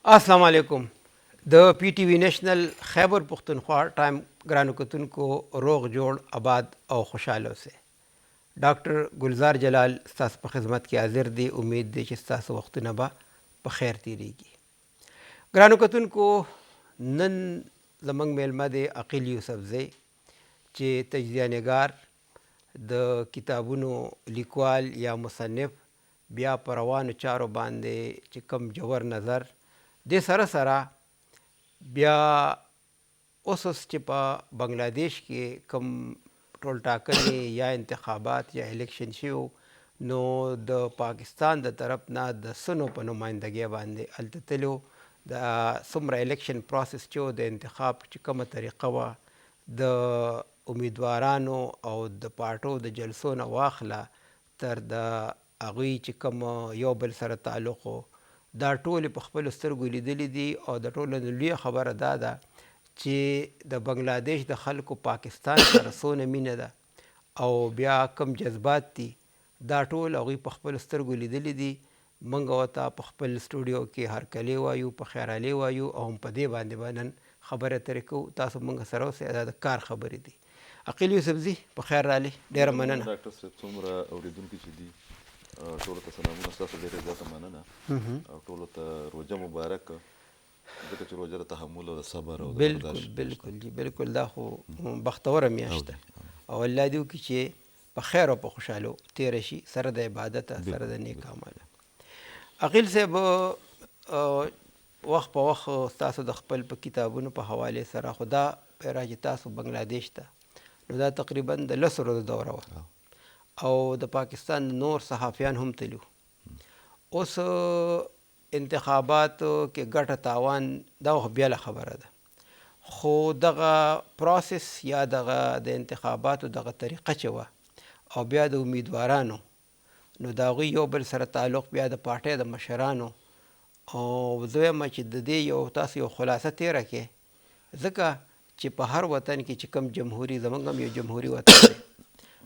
السلام علیکم. د پی ټی وی نېشنل خیبر پښتونخوا ټایم ګرانو کتونکو روغ جوړ آباد او خوشاله اوسئ. ډاکټر گلزار جلال ستاسو په خدمت کې حاضر دی. امید دی چې ستاسو وختونه به په خیر تیریږي. ګرانو کتونکو، نن زموږ میلمه دی عقیل یوسفزی چې تجزیه نګار د کتابونو لیکوال یا مصنف، بیا په روانو چارو باندې چې کوم جوور نظر د سره بیا اوس چې په بنگلادیش کې کوم ټول ټاکنې یا انتخابات یا الیکشن شو، نو د پاکستان د طرف نه د سنو په نمایندګۍ باندې هلته تلو. د څومره الیکشن پروسس چې د انتخاب چې کومه طریقه وه، د امیدوارانو او د پارټو د جلسو نه واخله تر د هغوی چې کوم یو بل سره تعلق و، دا ټولې په خپلو سترګو لیدلي دي. او د ټولو نه لویه خبره دا ده چې د بنګلادیش د خلکو پاکستان سره څونه مینه ده او بیا کم جذبات دي، دا ټول هغوی په خپلو سترګو لیدلي دي. موږ ورته په خپل سټوډیو کې هرکلی وایو، په خیرالي وایو، او هم په دې باندې به نن خبرې اترې کوو. تاسو موږ سره اوسئ، دا د کار خبرې دي. عقیل یوسفزي، په خیر رالې، ډېره مننه. ډاکټر صاحب، څومره اورېدونکي چې دي ټولو ته سلامونه، ستاسو ډېره زیاته مننه او ټولو ته روژه مبارک، ځکه چې روژه د تحمل او د صبر او د برداشت. بالکل جی، بالکل. دا خو بختوره میاشت ده او الله دې وکړي چې په خیر او په خوشحالو تېره شي، سره د عبادت سره د نیک عمله. عقیل صاحب، وخت په وخت تاسو د خپل په کتابونو په حوالې سره، خو دا راځي تاسو بنګلادیش ته، نو دا تقریبا د 10 ورځو دوره وه او د پاکستان نور صحافیان هم تلو. اوس انتخاباتو کې ګټه تاوان دا خو بیا خبره ده، خو دغه پروسس یا دغه د انتخاباتو دغه طریقه چې وه او بیا د امیدوارانو، نو د هغوی یو بل سره تعلق، بیا د پارټۍ د مشرانو، او زه وایم چې د دې یو تاسو یو خلاصه تېره کې، ځکه چې په هر وطن کې چې کوم جمهوري، زموږ هم یو جمهوري وطن دی،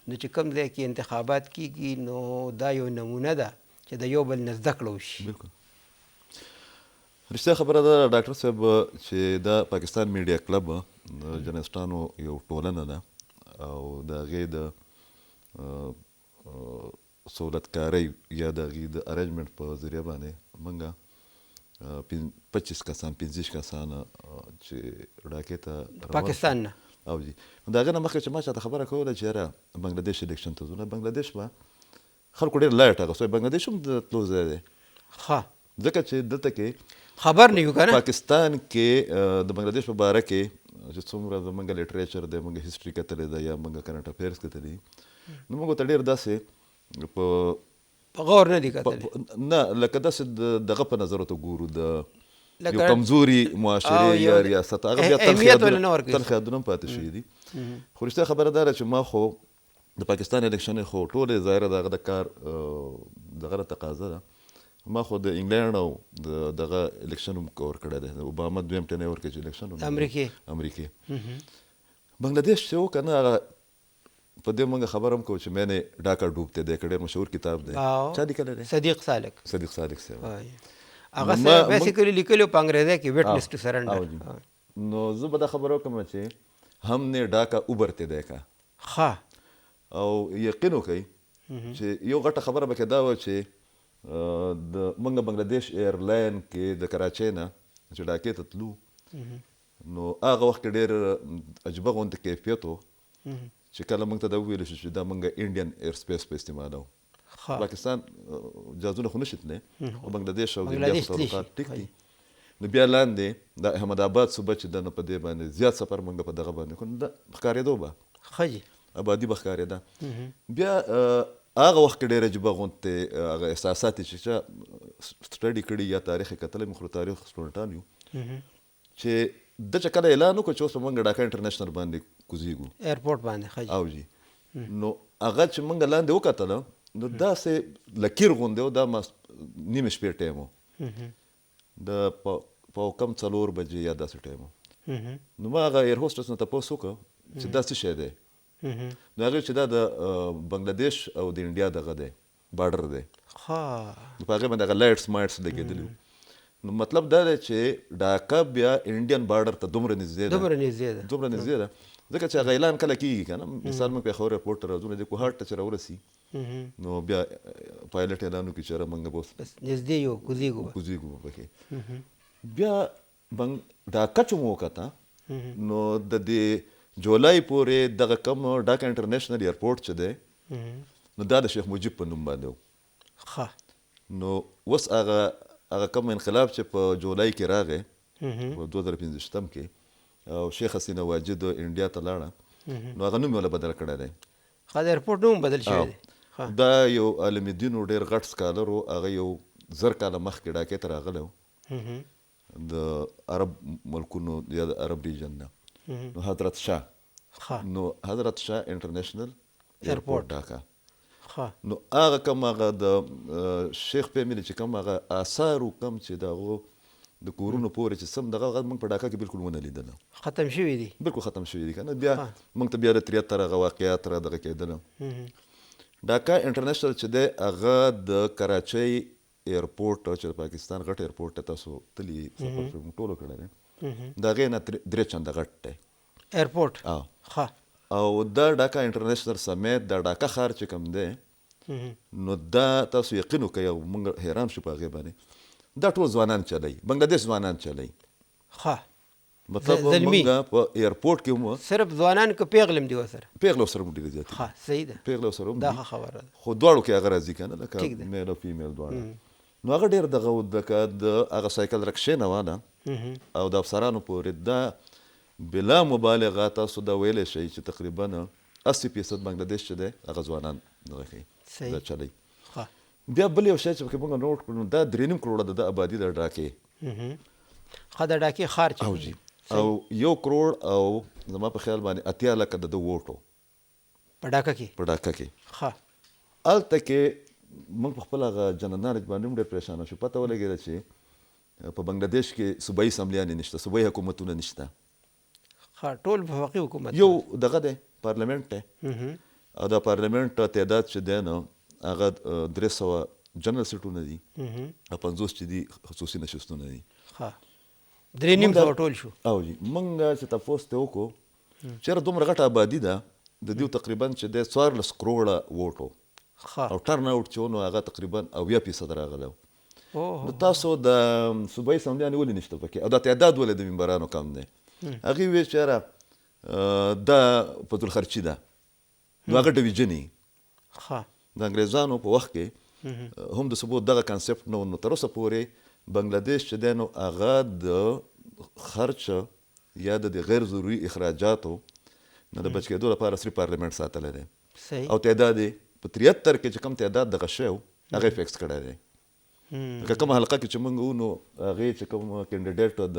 نو چې کوم ځای کې انتخابات کیږي، نو دا یو نمونه ده چې د یو بل نه زده کړه وشي. بالکل رښتیا خبره ده ډاکټر صاحب چې دا پاکستان میډیا کلب د جرنالستانو یو ټولنه ده او د هغې د سهولتکارۍ یا د هغې د ارینجمنټ په ذریعه باندې موږ 25 کسان 25 کسان چې ډاکې ته پاکستان نه او جی د هغه نه مخکې چې ما چاته خبره کوله چې یاره بنګلادیش الیکشن ته ځو، نه بنګلادیش به خلکو ډېر لایټ اخیستی، بنګلادیش هم د تلو ځای دی، ځکه چې دلته کې خبر نه یو که نه. پاکستان کې د بنګلادیش په باره کې چې څومره زموږ لیټریچر دی، موږ هسټري کتلی ده یا موږ کرنټ افیرز کتلي، نو موږ ورته ډېر داسې په غور نه دي کتلی، نه لکه داسې دغه په نظر ورته ګورو د یو کمزوري معاشرې یا ریاست، هغه بیا تل خیادونه هم پاتې شوي دي. خو رښتیا خبره دا ده چې ما خو د پاکستان الیکشنې خو ټولې ظاهره د هغه د کار دغه نه تقاضا ده، ما خو د انګلینډ او دغه الیکشن هم کور کړی دی، د اوباما دویم ټرم یې ورکړی چې الیکشن امریکې بنګلادیش چې و که نه، هغه په دې موږ خبره هم کوو چې میں نے ډاکا ډوبتے دی، که ډېر مشهور کتاب دی، چا لیکلی دی؟ صدیق سالک صاحب. هغه بیسیکلی لیکلي په انګریزي کې ویټنس ټو سرنډر. نو زه به دا خبره وکړم چې هم نے ډاکا اوبرتے دی کا او یقین وکئ چې یو غټه خبره به کې دا وه چې د موږ بنګلادیش ایرلاین کې د کراچۍ نه چې ډاکې ته تلو، نو هغه وخت کې ډېر عجیبه غوندې کیفیت و چې کله موږ ته دا وویل شو چې دا موږ انډین ایئر سپیس په استعمالوو. پاکستان جهازونه خو نشي تللی، خو بنګلادیش او د انډیا خو تعلقات ټیک دي. نو بیا لاندې د احمد آباد صوبه چې ده، نو په دې باندې زیات سفر موږ په دغه باندې کوو، دا ښکارېدو به آبادي به ښکارېده. بیا هغه وخت کې ډېر عجیبه غوندې هغه احساسات چې چا سټډي کړي یا تاریخ یې کتلی، موږ خو تاریخ سټوډنټان یو، چې ده چې کله اعلان وکړو چې اوس به موږ ډاکا انټرنیشنل باندې کوزیږو، ایرپورټ باندې او جی، نو هغه چې موږ لاندې وکتله، نو داسې لکیر غوندې و، دا نیمې شپې ټایم و، د په کم 4 بجې یا داسې ټایم و. نو ما هغه ایر هوسټس نه تپوس وکړه چې دا څه شی دی، نو هغې چې دا د بنګلادیش او د انډیا دغه دی، بارډر دی، نو په هغې باندې هغه لایټس مایټس لګېدلي وو. نو مطلب دا دی چې ډاکا بیا انډین بارډر ته دومره نږدې ده دومره نږدې ده دومره نږدې ده ځکه چې هغه اعلان کله کېږي که نه مثال موږ پېښور ایرپورټ ته راځو نو د کوهاټ ته چې راورسي نو بیا پایلټ اعلان وکړي چې یاره موږ به اوس نږدې یو کوزیږو کوزیږو به پکې بیا ډاکا چې مو وکته نو د دې جولای پورې دغه کم ډاکا انټرنیشنل ایرپورټ چې دی نو دا د شیخ مجیب په نوم باندې و نو اوس هغه کم انقلاب چې په جولای کې راغی په 2015 کې او شیخ حسینه واجد انډیا ته لاړه نو هغه نوم یې ولا بدل کړی دی د ایرپورټ نوم بدل شوی دی دا یو عالم دین ډېر غټ سکالر و هغه یو 1000 کاله مخکې ډاکې ته راغلی و د عرب ملکونو یا د عرب ریجن نه نو حضرت شاه نو حضرت شاه انټرنیشنل ایرپورټ ډاکا نو هغه کوم هغه د شیخ فیملی چې کوم هغه آثار کم چې دغه د کورونو پورې چې سم دغه موږ په ډاکا کې بالکل ونه لیدل ختم شوي دي بالکل ختم شوي دي که نه بیا موږ ته بیا د 73 هغه واقعات را دغه کېدل ډاکا انټرنیشنل چې دی هغه د کراچۍ ایرپورټ چې د پاکستان غټ ایرپورټ ته تاسو تلي سفر موږ ټولو کړی دی د هغې نه 3 چنده غټ دی ایرپورټ او دا ډاکا انټرنیشنل سمیت دا ډاکا ښار چې کوم دی نو دا تاسو یقین وکئ او موږ حیران شو په هغې باندې دا ټول ځوانان چلی بنګلادیش ځوانان چلی مطلب موږ په ایرپورټ کې هم صرف ځوانان که پیغلم دي ورسره پیغله ورسره هم ډېرې زیاتې ښه صحیح ده پیغله ورسره هم دا ښه خبره ده خو دواړو کې هغه راځي که نه لکه میل او فیمیل دواړه نو هغه ډېر دغه و لکه د هغه سایکل رکشې نه وه او د افسرانو پورې دا بلا مبالغه تاسو دا ویلی شئ چې تقریبا 80% بنګلادیش چې دی هغه ځوانان دغه کوي دا چلی بیا بل یو شی چې پکې موږ نوټ کړو دا 3.5 کروړه د آبادي د ډاکې د ډاکې ښار چې او 1 کروړ او زما په خیال باندې 80 لکه د ووټو په ډاکه کې هلته کې موږ په خپل هغه جنرال باندې هم ډېر پریشانه شو پته ولګېده چې په بنګلادیش کې صوبایي اسمبلیانې نشته صوبایي حکومتونه نشته ټول وفاقي حکومت یو دغه دی پارلمنټ دی او دا پارلمنټ تعداد چې دی نو هغه 300 جنرال سیټونه دي او 50 چې دي خصوصي نشستونه دي 3.5 ټول شو او جی موږ چې تاسو ته وکړو چېرې دومره غټه آبادي ده د دیو تقریبا چې د 14 کروړه ووټو او ټرن اوټ چې نو هغه تقریبا 80% راغلی نو تاسو د صوبایي اسمبلیانې ولې نشته پکې او دا تعداد ولې د ممبرانو کم دی هغې ویل چې یاره دا په ذوالخرچي ده نو هغه ډویژن د انګریزانو په وخت کې هم د ثبوت دغه کانسپټ نه و نو تر اوسه پورې بنګلادیش چې دی نو هغه د خرچ یا د غیر ضروري اخراجاتو نه د بچ کېدو لپاره صرف پارلمنټ ساتلی دی او تعداد یې په 73 کې چې کوم تعداد دغه شی و هغه یې فکس کړی دی که کومه حلقه کې چې موږ نو هغې چې کوم کینډیډیټ د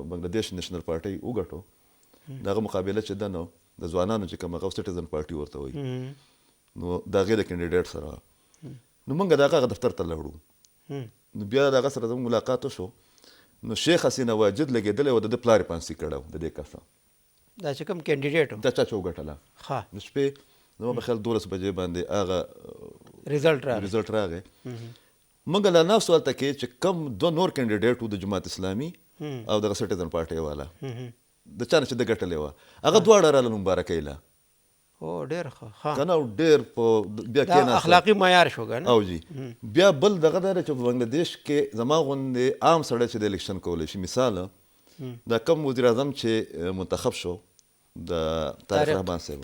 بنګلادیش نیشنل پارټۍ وګټو د هغه مقابله چې ده نو د ځوانانو چې کوم هغه سټیزن پارټي ورته وایي نو د هغې د کینډیډیټ سره نو موږ د هغه دفتر ته لاړو نو بیا د هغه سره زموږ ملاقات وشو نو شیخ حسینه واجد لګېدلی و د ده پلار یې پانسي کړی و د دې کسه دا چې کوم کینډیډیټ دا چا چې وګټله نو شپې زما په خیال 12 بجې باندې هغه رزلټ راغی موږ لا ناستو هلته کې چې کم 2 نور کینډیډیټ و د جماعت اسلامي او دغه سټیزن پارټۍ والا د چا نه چې ده ګټلې وه هغه دواړه راله مبارکۍ له ډېر ښه که نه او ډېر په بیا کېناستل اخلاقي معیار شو که نه او جی بیا بل دغه دا دی چې په بنګلادیش کې زما غوندې عام سړی چې د الیکشن کولی شي مثال دا کم وزیر اعظم چې منتخب شو د طارق رحمان صاحب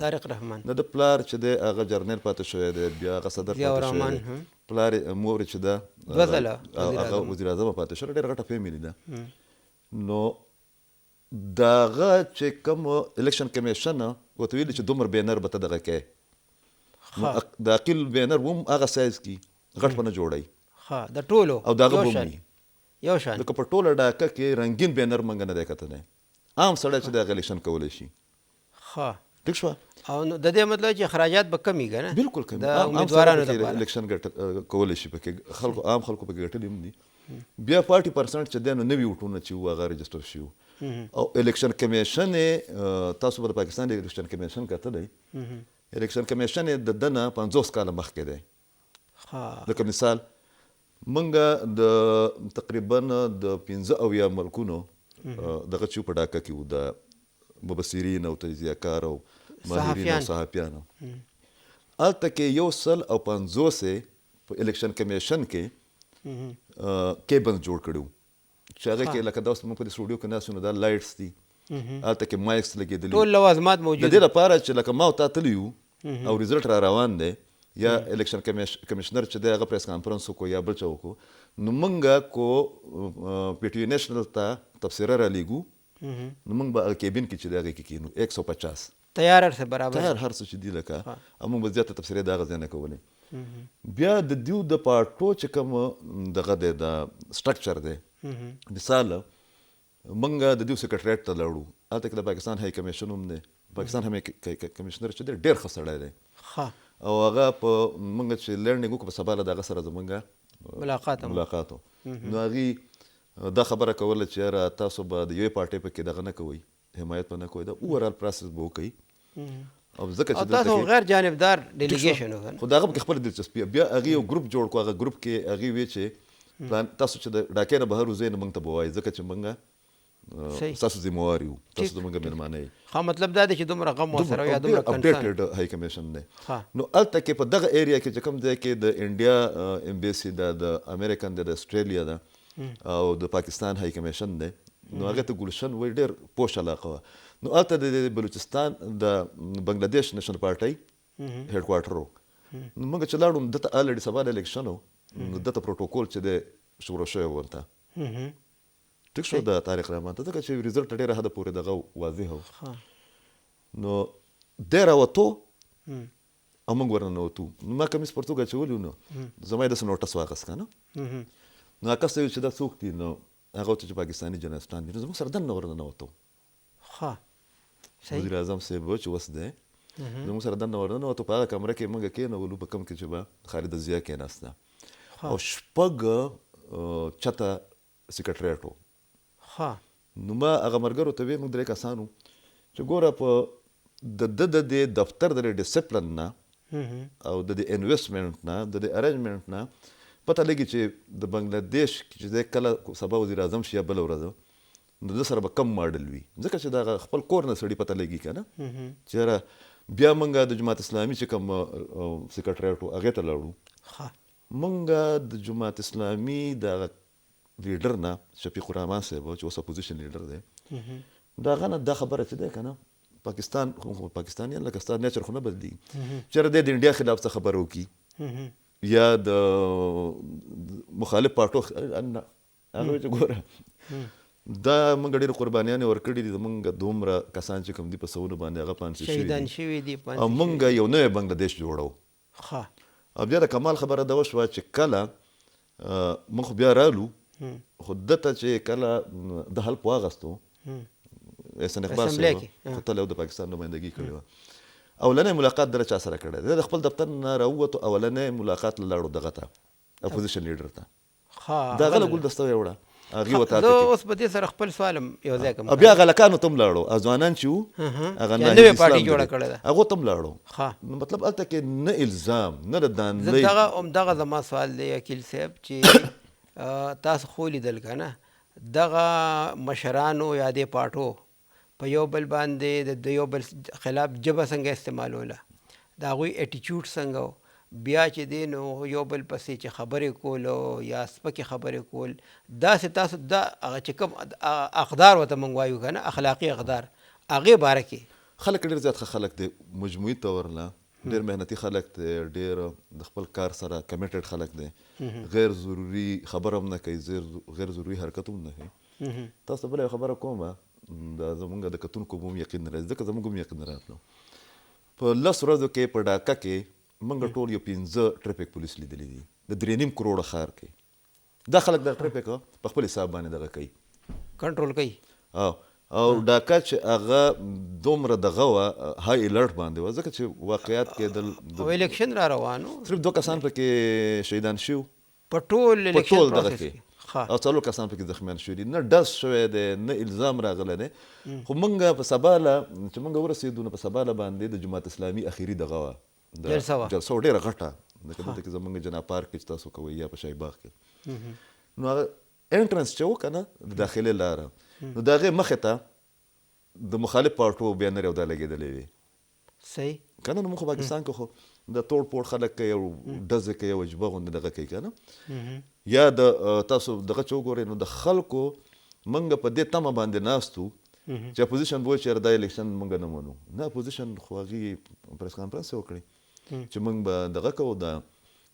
د پلار چې دی هغه جرنیل پاتې شوی دی بیا هغه صدر پاتې شوی دی پلار مور چې ده هغه وزیر اعظم پاتې شوی ډېره غټه فیملي ده نو دغه چې کوم الیکشن کمیشن ورته ویلي چې دومره بینر به ته دغه کوې د عقیل بینر هم هغه سایز کې غټ به نه جوړوي د ټولو او دغه به هم یو شان لکه په ټوله ډاکه کې رنګین بینر موږ نه دی کتلی عام سړی چې دغه الیکشن کولی شي ټیک شوه او نو د دې مطلب چې اخراجات به کم وي که نه بالکل کم د امیدوارانو لپاره الیکشن کولی شي پکې عام خلکو پکې ګټلي هم دي بیا 40% چې دی نو نوي ووټونه چې وو هغه رجسټر شي او الیکشن کمیشن تاسو به د پاکستان د الیکشن کمیشن کتلی الیکشن کمیشن د ده نه 50 کاله مخکې دی لکه مثال منګه د تقریبا د 15 ملکونو دغه چې په ډاکه کې وو د مبصرین او تجزیه‌کار او ماهرین او صحافیانو هلته کې 150 په الیکشن کمیشن کې کیبنز جوړ کړي وو چې هغه کې لکه دا اوس موږ په دې سټوډیو کې ناست یو نو دا لایټس دي هلته کې مایکس لګېدلي ټول لوازمات موجود د دې لپاره چې لکه ما او تا تللي یو او رزلټ را روان دی یا الیکشن کمیشنر چې دی هغه پریس کانفرنس وکړو یا بل څه وکړو نو موږ کو پی ټي وي نیشنل ته تبصره را لیږو نو موږ به هغه کیبن کې چې دی هغې کې کینو 150 تیار هر څه برابر تیار هر څه چې دي لکه موږ به زیاته تبصرې د هغه ځای نه کولې بیا د دیو د پارټو چې کوم دغه دی د سټرکچر دی مثال موږ د دیو سیکرټریټ ته لاړو هلته کې د پاکستان های کمیشن هم دی پاکستان هم کمیشنر چې دی ډېر ښه سړی دی او هغه په موږ چې لرنینګ وکړو په سبا له د هغه سره زموږ ملاقات و نو هغې دا خبره کوله چې یاره تاسو به د یوې پارټۍ پکې دغه نه کوئ حمایت به نه کوئ دا اوورال پروسس به وکئ او ځکه چې تاسو غیر جانبدار ډیلیګیشن وکړ خو د هغه پکې خپله دلچسپي بیا هغې یو ګروپ جوړ کړو هغه ګروپ کې هغې ویې چې تاسو چې د ډاکې نه بهر وځئ نو موږ ته به وایي ځکه چې موږ ستاسو ذموار یو تاسو زموږ مېلمانه یې ښه مطلب دا دی چې دومره غم ورسره یا دومره اپډیټډ های کمیشن دی نو هلته کې په دغه ایریا کې چې کوم ځای کې د انډیا ایمبیسي ده د امریکن دی د اسټرالیا ده او د پاکستان های کمیشن دی نو هغې ته ګلشن وایي ډېر پوش علاقه وه نو هلته د بلوچستان د بنګلادیش نیشنل پارټۍ هیډ کوارټر و نو موږ چې لاړو نو دته الریډي سبا د الیکشن و نو دته پروټوکول چې دی شروع شوی و ورته ټیک شو د طارق رحمان ته ځکه چې رزلټ ډېره حده پورې دغه واضح و نو دی راوتو او موږ ورنه نوتو نو ما کمیس پرتوګ اچولي نو زما یې داسې نوټس واخیست که نه نو هغه کس ته ویل چې دا څوک دي نو هغه ورته چې پاکستاني جرنالسټان دي نو زموږ سره دننه ورنه نوتو وزیر اعظم صاحب چې اوس دی زموږ سره دننه ورنه نوتو په هغه کمره کې موږ کېنولو په کم کې چې به خالد ضیا کېناسته او شپږ چته سیکرټریټ و نو ما هغه ملګرو ته ویې موږ 3 کسان وو چې ګوره په د د د دفتر د ډسپلن نه او د د انویسټمنټ نه د د ارینجمنټ نه پته لګي چې د بنګلادیش چې دی کله سبا وزیر اعظم شي یا بله ورځ نو د سره به کم ماډل وي ځکه چې د خپل کور نه سړي پته لګي که نه چې یاره بیا موږ د جماعت اسلامي چې کوم سیکرټریټ و هغې ته لاړو موږ د جماعت اسلامي د لیډر نه شفیق الرحمان صاحب چې اوس اپوزیشن لیډر دی د هغه نه دا خبره چې دی که نه پاکستانیان لکه ستا نیچر خو نه بدلېږي چېرې دی د انډیا خلاف څه خبره وکړي یا د مخالف پارټو هغه وایي چې ګوره دا موږ ډېرې قربانیانې ورکړي دي زموږ دومره کسان چې کوم دي په سوونه باندې هغه پانسي شوي دي او موږ یو نوی بنګلادیش جوړو او بیا د کمال خبره دا وشوه چې کله موږ خو بیا رالو خو دته چې کله د حلف واغستو احسان اقبال صاحب خو تل د پاکستان نمایندګي کړې وه اولنی ملاقات د چا سره کړی دی د خپل دفتر نه راووتو اولنی ملاقات له لاړو دغه ته اپوزیشن لیډر ته د هغه له ګلدسته ویې وړه هغې ورته زه اوس په دې سره خپل سوال هم یو ځای کوم بیا هغه هلکانو ته هم لاړو ځوانان چې وو هغه نوې پارټي جوړه کړې ده هغو ته هم لاړو نو مطلب هلته کې نه الزام نه د دانلۍ دغه زما سوال دی وکیل صاحب چې تاسو خو لیدل که نه دغه مشرانو یا دې پارټو په یو بل باندې د یو بل خلاف ژبه څنګه استعمالوله د هغوی اټیچیوډ څنګه و بیا چې دی نو یو بل پسې چې خبرې کول یا سپکې خبرې کول داسې تاسو دا هغه چې کوم اقدار ورته موږ وایو که نه اخلاقي اقدار هغې باره کې خلک ډېر زیات ښه خلک دی مجموعي طور نه ډېر محنتي خلک دی ډېر د خپل کار سره کمیټډ خلک دی غیر ضروري خبره هم نه کوي غیر ضروري حرکت هم نه کوي تاسو ته بله یو خبره کومه دا زمونږ د کتونکو به هم یقین نه راځي ځکه زمونږ هم یقین نه راتلو په 10 ورځو کې په ډاکه کې موږ ټول یو 15 ټریفک پولیس لیدلی دي د 3.5 کروړه ښار کې دا خلک د ټریفک په خپل حساب باندې دغه کوي کنټرول کوي او ډاکه چې هغه دومره دغه وه های الرټ باندې وه ځکه چې واقعیات کېدل او الیکشن را روانو صرف 2 کسان پکې شهیدان شوي په ټول الیکشن دغه کې او 4 کسان پکې زخمیان شوي دي نه ډز شوی دی نه الزام راغلی دی خو موږ په سباله چې موږ ورسېدو نو په سباله باندې د جماعت اسلامي اخري دغه وه جلسه ډېره غټه لکه دلته کې زموږ جناب پارک کې چې تاسو کوئ یا په شاهي باغ کې نو هغه انټرنس چې و که نه د داخلي لاره نو د هغې مخې ته د مخالف پارټو بیانرې او دا لګېدلې وې صحیح که نه نو موږ خو پاکستان کې خو د توړ پوړ خلک کوي او ډزې کوي او عجبه غوندې دغه کوي که نه یا د تاسو دغه چې وګورئ نو د خلکو موږ په دې تمه باندې ناست وو چې اپوزیشن به وایي چې یاره دا الیکشن موږ نه منو نه اپوزیشن خو هغې پریس کانفرنس یې وکړی چې موږ به دغه کوو د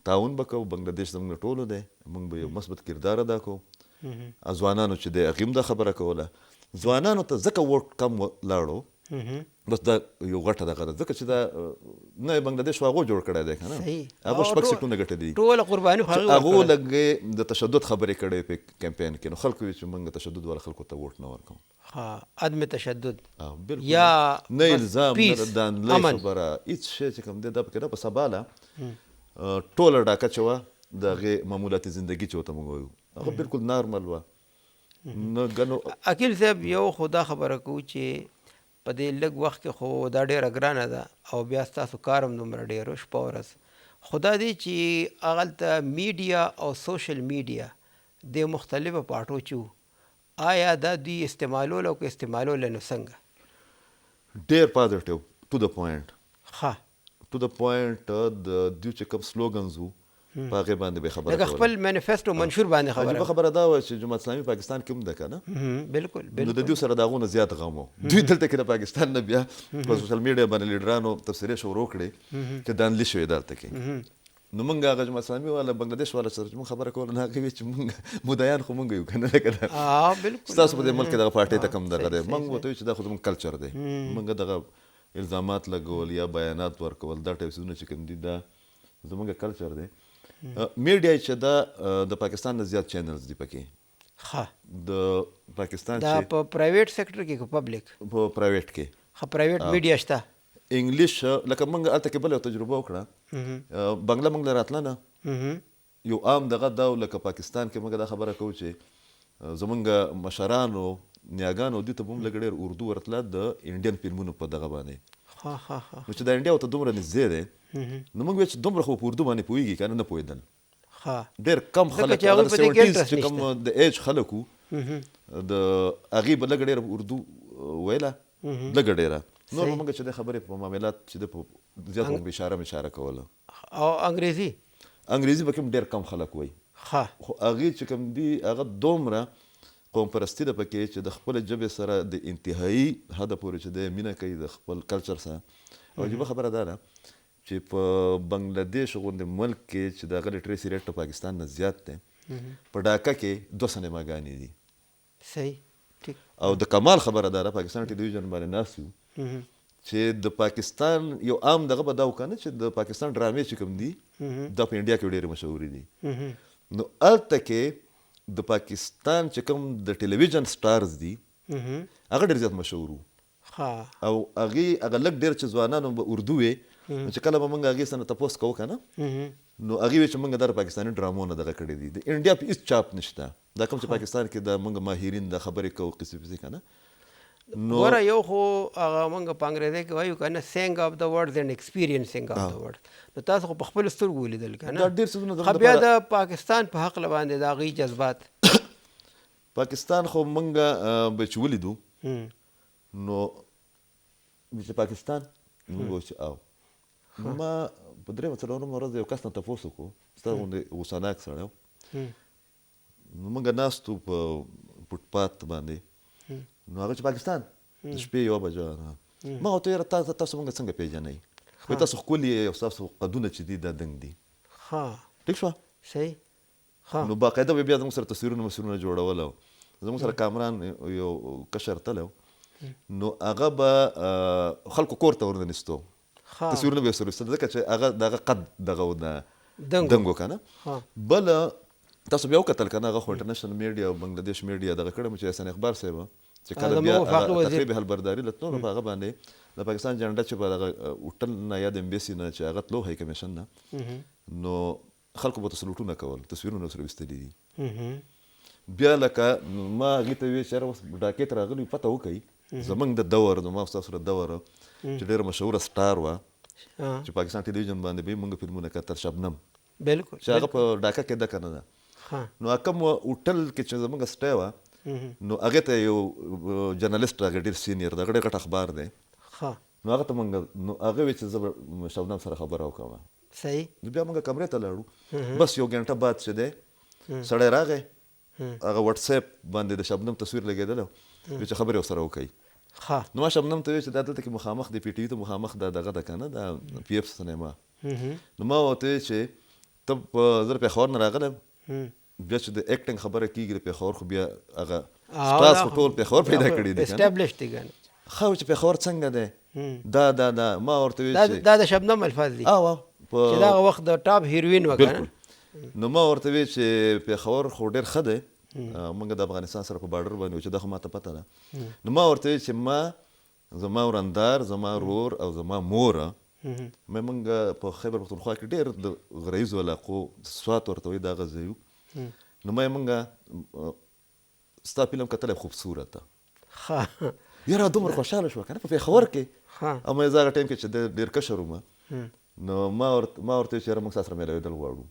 تعاون به کوو بنګلادیش زموږ ټولو دی موږ به یو مثبت کردار ادا کوو ځوانانو چې دی هغې هم دا خبره کوله ځوانانو ته ځکه ووټ کم لاړو بس دا یو غټه دغه ده ځکه چې دا نه بنګلادیش خو هغو جوړ کړی دی که نه هغو شپږ سیټونه ګټلي دي ټوله قرباني خو هغې هغو لږ د تشدد خبرې کړې په کمپین کې نو خلکو وایي چې موږ تشدد والا خلکو ته ووټ نه ورکوو عدم تشدد یا نه الزام نه دانلۍ خبره هېڅ شی چې کوم دی دا پکې نه په سباله ټوله ډاکه چې وه د هغې معمولاتي زندګي چې ورته موږ وایو هغه بلکل نارمل وه نه ګنو عقیل صاحب یو خو دا خبره کوو چې په دې لږ وخت کې خو دا ډېره ګرانه ده او بیا ستاسو کار هم دومره ډېر شپه ورځ خو دا دی چې هغلته میډیا او سوشل میډیا د مختلفو پاټو چې وو آیا دا دوی استعمالول او که استعمالول نو څنګه ډېر پازیټیو ټو د پوینټ ښه ټو د پوینټ د دوی چې کوم سلوګنز وو په هغې باندې به خبره لکه خپل مینیفیسټو منشور باندې عجیبه خبره دا وه چې جماعت اسلامي پاکستان کې هم ده که نه بلکل نو د دوی سره د هغو نه زیات غم و دوی دلته کې د پاکستان نه بیا په سوشل میډیا باندې لیډرانو تبصرې شروع کړې چې دانلي شوې دلته کې نو موږ هغه جماعت اسلامي والا بنګلادیش والا سره چې موږ خبره کوله نه هغې وایي چې موږ مدعیان خو موږ یو که نه لکه ستاسو په دې ملک کې دغه پارټۍ ته کم دغه دی موږ ورته وایو چې دا خو زموږ کلچر دی موږ دغه الزامات لګول یا بیانات ورکول دا ټایپ څیزونه چې کوم دي دا زموږ کلچر دی میډیا چې دا د پاکستان نه زیات چینلز دي پکې ښه د پاکستان دا په پرایویټ سیکټر کې که پبلک په پرایویټ کې ښه پرایویټ میډیا شته انګلیش لکه موږ هلته کې بله یو تجربه وکړه بنګله موږ له راتله نه یو عام دغه دا لکه پاکستان کې موږ دا خبره کوو چې زموږ مشرانو نیاګانو دوی ته به هم لږ ډېر اردو ورتله د انډین فلمونو په دغه باندې نو چې دا انډیا ورته دومره نږدې دی نو موږ وایو چې دومره خو په اردو باندې پوهېږي که نه پوهېدل ډېر کم خلک هغه د 70s چې کوم د ایج خلک وو د هغې به لږ ډېره اردو ویله لږه ډېره نور به موږ چې د خبرې په معاملات چې د په زیات موږ اشاره کوله او انګریزي به کوم ډېر کم خلک وایي خو هغې چې کوم دي هغه دومره قوم پرستي ده پکې چې د خپل ژبې سره د انتهایي حده پورې چې دی مینه کوي د خپل کلچر سره او عجیبه خبره دا ده چې په بنګلادیش غوندې ملک کې چې د هغه لټریسي ریټ د پاکستان نه زیات دی په ډاکه کې 2 سینماګانې دي صحیح او د کمال خبره دا ده پاکستان ټلویزیون باندې ناست یو چې د پاکستان یو عام دغه به دا وکنه چې د پاکستان ډرامې چې کوم دي دا په انډیا کې ډېرې مشهورې دي نو هلته کې د پاکستان چې کوم د ټلویزیون سټارز دي هغه ډېر زیات مشهور وو او هغه لږ ډېر چې ځوانانو به اردو وې نو چې کله به موږ هغې څه نه تپوس کوو که نه نو هغې وایي چې موږ دا د پاکستاني ډرامو نه دغه کړي دي د انډیا په هېڅ چاپ نشته دا کوم چې پاکستان کې د موږ ماهرین د خبرې کوو قصې پسې که نه ګوره یو خو هغه موږ په انګریزي کې وایو که نه سینګ اف د ورډز اینډ ایکسپیرینسینګ اف د ورډز نو تاسو خو په خپلو سترګو ولیدل که نه ډېر څیزونه خو بیا د پاکستان په هکله باندې د هغوی جذبات پاکستان خو موږ به چې ولیدو نو چې پاکستان موږ وایو چې او ما په 3 ورځ یو کس نه تپوس وکړو ستا غوندې غوسناک سړی و نو موږ ناستو په فوټپات باندې نو هغه چې پاکستان د شپې 1 بجه ما ورته ویل تاسو موږ څنګه پیژنئ وایي تاسو ښکلي یې او ستاسو قدونه چې دي دا دنګ دي ټیک شوه صحیح نو باقاعده بیا زموږ سره تصویرونه جوړول او زموږ سره کامران یو کشر تلی نو هغه به خلکو کور ته ورننیستو تصویرونه به یې سره ایستل ځکه چې هغه د هغه قد دغه و دنګ و که نه بله تاسو بیا وکتل که نه هغه خو انټرنیشنل میډیا او بنګلادیش میډیا دغه کړی چې احسان اقبال صاحب چې کله بیا تقریب حلبرداري له تلو په هغه باندې د پاکستان جنډه چې په دغه هوټل نه یا د امبیسي نه چې هغه تلو های کمیشن نه نو خلکو به سلوټونه کول تصویرونه سره ویستلي دي بیا لکه ما هغې ته ویل چې یاره اوس ډاکې ته راغلي پته وکړئ زموږ د دور د ما ستاسو د دور چې ډېره مشهوره سټار وه چې پاکستان ټلویزیون باندې به یې موږ فلمونه کتل شبنم بلکل چې هغه په ډاکه کې ده که نه ده نو کوم هوټل کې چې زموږ سټی وه نو هغې ته یو جرنالسټ راغی ډېر سینیر د هغه ډېر غټ اخبار دی نو هغه ته موږ نو هغه وایي چې زه به شبنم سره خبره وکړم. صحیح. نو بیا موږ کمرې ته لاړو. بس یو ګنټه بعد چې دی سړی راغی هغه وټس اپ باندې د شبنم تصویر لګېدلی وایي چې خبرې ورسره وکړئ. نو ما شبنم ته وایي چې دا دلته کې مخامخ دی پی ټي وي ته مخامخ دا دغه ده که نه دا پی ایف سینما. نو ما ورته وایي چې ته زه د پېښور نه راغلی بیا چې د ایکټنګ خبره کېږي د پېښور خو بیا هغه سټارز خو ټول پېښور پیدا کړي دي اسټابلش دي ګڼه. ښه چې پېښور څنګه دی دا ما ورته وایي چې دا د شبنم الفاظ دي چې دا هغه وخت د ټاپ هیروین وه که نه. نو ما ورته وایي چې پېښور خو ډېر ښه دی موږ د افغانستان سره په بارډر باندې و چې دا خو ماته پته ده. نو ما ورته وایي چې ما زما ورندار زما رور او زما موره موږ په خیبر پښتونخوا کې ډېر د غرایزو علاقو سوات ورته وایي دا هغه ځای وو. نو ما یې موږ ستا فلم کتلی خوبصورت یاره دومره خوشحاله شوه که نه په پېښور کې. او ما یې زه هغه ټایم کې چې ډېر کشر وم نو ما ورته وایي چې یاره موږ ستا سره میلاوېدل غواړو.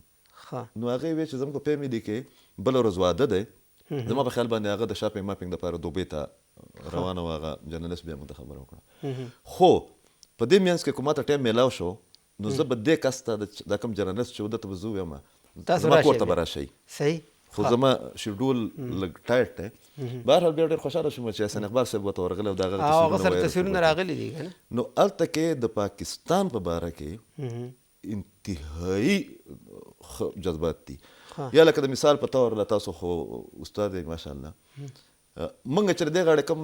نو هغې وایي چې زموږ په فیملي کې بله ورځ واده دی زما په خیال باندې هغه د شاپینګ ماپینګ دپاره دوبۍ ته روانه وه هغه جرنلست بیا موږ ته خبره وکړه. خو په دې منځ کې که ماته ټایم میلاو شو نو زه به دې کس ته دا کوم جرنلست چې و ده ته به زه ووایم زما کور ته به راشئ. صحیح. خو زما شیډول لږ ټایټ دی. بهرحال بیا ډېر خوشحاله شوم چې حسن اقبال صاحب ورته ورغلی او د هغه سره تصویرونه راغلي دي که نه. نو هلته کې د پاکستان په باره کې انتهایي جذبات دي. یا لکه د مثال په طور له تاسو خو استاد یې ماشاءالله موږ چې د دې غاړې کوم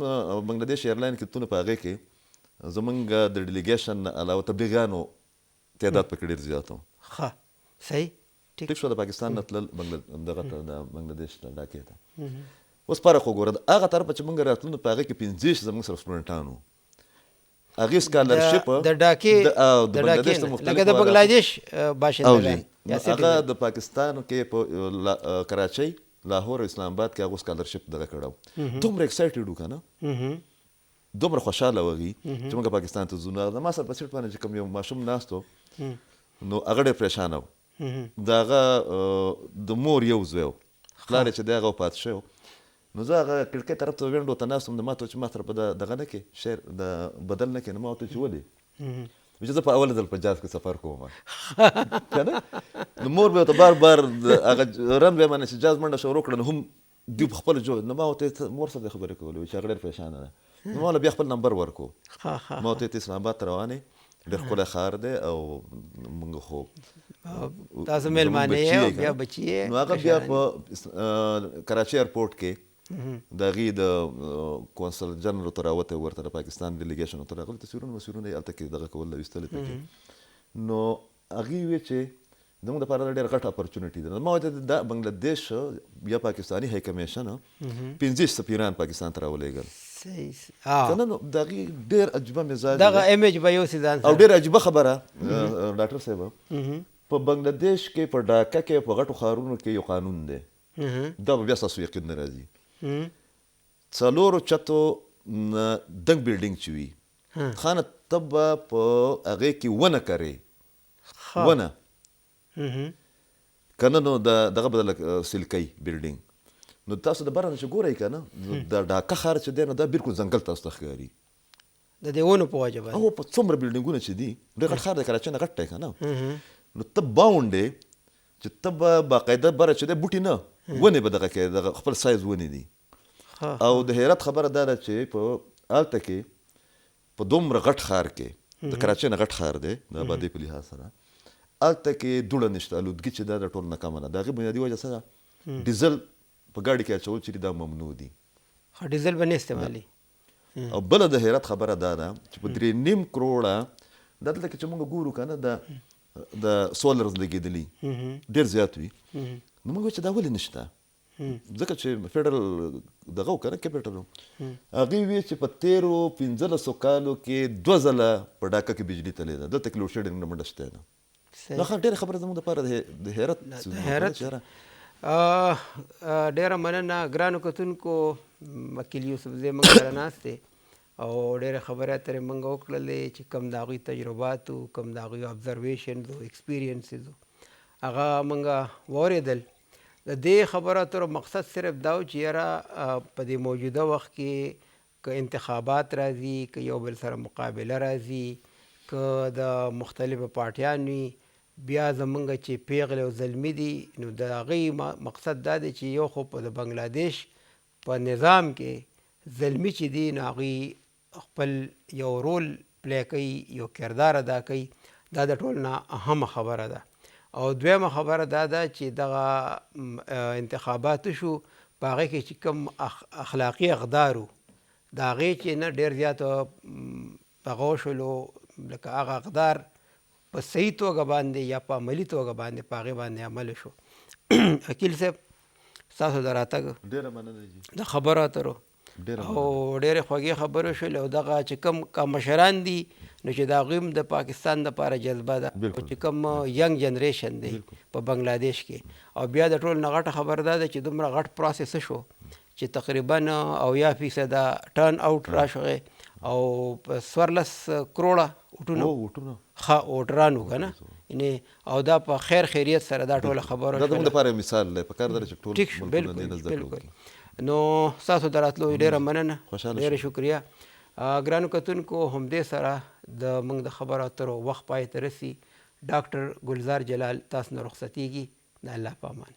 بنګلادیش ایرلاین کې تونه په هغې کې زموږ د ډیلیګیشن نه علاوه تبلیغیانو تعداد پکې ډېر زیات و. صحیح. ټیک شو د پاکستان نه تلل دغه ته د بنګلادیش ډاکې ته. اوس فرق وګوره هغه طرفه چې موږ راتلو نو په هغې کې 15 زموږ سره سټوډنټان وو. هغې سکالرشپ د ډاکې د بنګلادیش ته مختلف لکه د بنګلادیش باشندګان هغه د پاکستان کې په کراچۍ لاهور او اسلام آباد کې هغه سکالرشپ دغه کړی دومره ایکسایټډ وو که نه دومره خوشحاله و هغوی چې موږ پاکستان ته ځو. نو زما سره په سیټ باندې چې کوم یو ماشوم ناست و نو هغه ډېر پریشانه و. د هغه د مور یو زوی و پلار یې چې دی هغه وفات شوی و. نو زه هغه کړکۍ طرف ته وینډو ته ناست وم د ما ته چې ما سره په دغه نه کې شعر د بدل نه کې نو ما ورته چې ولې چې زه په اوله ځل په جاز کې سفر کوم که نه. نو مور به ورته بار بار هغه رن به یې منې چې جاز منډه شروع کړه نو هم دوی په خپله جو نو ما ورته مور سره خبرې کولې چې هغه ډېر پریشانه ده. نو ما بیا خپل نمبر ورکو ما ورته ته اسلام آباد ته روانې ډېر ښکلی ښار دی او موږ خو تاسو میلمانه یې او بیا بچي یې. نو هغه بیا په کراچۍ ایرپورټ کې د هغې د کونسل جنرال ته راوتی ورته د پاکستان ډیلیګیشن ورته راغلي تصویرونه یې هلته کې دغه کول ویستلي پکې. نو هغې ویې چې زموږ دپاره دا ډېر غټ اپرچونټي ده. ما ورته دا بنګلادیش یا پاکستاني های کمیشن 15 سفیران پاکستان ته راولېږل که نه. نو د هغې ډېر عجیبه مزاج دغه ایمیج به یوسې ځان او ډېر عجیبه خبره ډاکټر صاحب په بنګلادیش کې په ډاکه کې په غټو ښارونو کې یو قانون دی دا به بیا ستاسو یقین نه راځي. 4 چتو دنګ بلډینګ چې وي خانه ته به په هغې کې ونه کرې ونه که نه نو دغه به سلکۍ بلډینګ. نو تاسو د بره نه چې ګورئ که نه د ډاکه ښار چې دی نو دا بلکل ځنګل تاسو ته ښکاري د دې ونو په وجه باندې. او په څومره بلډینګونه چې دي ډېر غټ ښار دی کراچۍ نه غټ دی که نه. نو ته باونډ دی چې ته به باقاعده بره چې دی بوټي نه ونې به دغه کوې دغه خپل سایز ونې دي. او د حیرت خبره دا ده چې په هلته کې په دومره غټ ښار کې د کراچۍ نه غټ ښار دی د آبادۍ په لحاظ سره هلته کې دوړه نشته الودګي چې دا د ټول نه کمه ده. د هغې بنیادي وجه څه ده ډیزل په ګاډي کې اچول چې دا ممنوع دي. ډیزل به نه استعمالي. او بله د حیرت خبره دا ده چې په 3.5 کروړه دلته کې چې موږ ګورو که نه د سولرز لګېدلي ډېر زیات وي نو موږ وایو چې دا ولې نشته ځکه چې فیډرل دغه و که نه کیپټل و هغوی وایي چې په تېرو 15 کالو کې 2 ځله په ډاکه کې بجلي تللې ده دلته کې لوډ شیډینګ نه منډه شته ده. دا ډېره خبره زموږ دپاره د حیرت ډېره مننه ګرانو کتونکو. وکیل یوسف زی موږ سره ناست دی او ډېرې خبرې اترې موږ وکړلې چې کوم د هغوی تجربات و کوم د هغوی ابزرویشنز و ایکسپیرینسز و هغه موږ واورېدل. د دې خبرو اترو مقصد صرف دا و چې یاره په دې موجوده وخت کې که انتخابات راځي، که یو بل سره مقابله راځي، که د مختلفو پارټیانو وي، بیا زمونږ چې پیغلې او زلمي دي نو د هغې مقصد دا دی چې یو خو په د بنګلادیش په نظام کې زلمي چې دي نو هغوی خپل یو رول پلی کوي، یو کردار ادا کوي. دا د ټول نه اهمه خبره ده. او دویمه خبره دا ده چې دغه انتخاباتو شو په هغې کې چې کوم اخلاقي اقدار و د هغې چې نه ډېر زیات هغه وشولو لکه هغه اقدار په صحیح توګه باندې یا په عملي توګه باندې په هغې باندې عمل شو. وکیل صاحب ستاسو د راتګ ډېره مننه د خبرو اترو او ډېرې خوږې خبرې شولې او دغه چې کوم مشران دي نو چې د هغوی هم د پاکستان دپاره جذبه ده او چې کوم ینګ جنریشن دی په بنګلادیش کې. او بیا د ټول نه غټه خبر دا ده چې دومره غټ پروسس شو چې تقریبا 80% ټرن آوټ راشغې او په 14 کروړه ووټران وو که نه او دا په خیر خیریت سره دا ټوله خبره دا زموږ دپاره مثال دی په کار ده چې ټول ټیک شو. بالکل. نو ستاسو د راتلو ډېره مننه، ډېره شکریه. ګرانو کتونکو همدې سره د موږ د خبرو اترو وخت پای ته رسي. ډاکټر ګلزار جلال تاسو نه رخصتیږي. د الله په امان.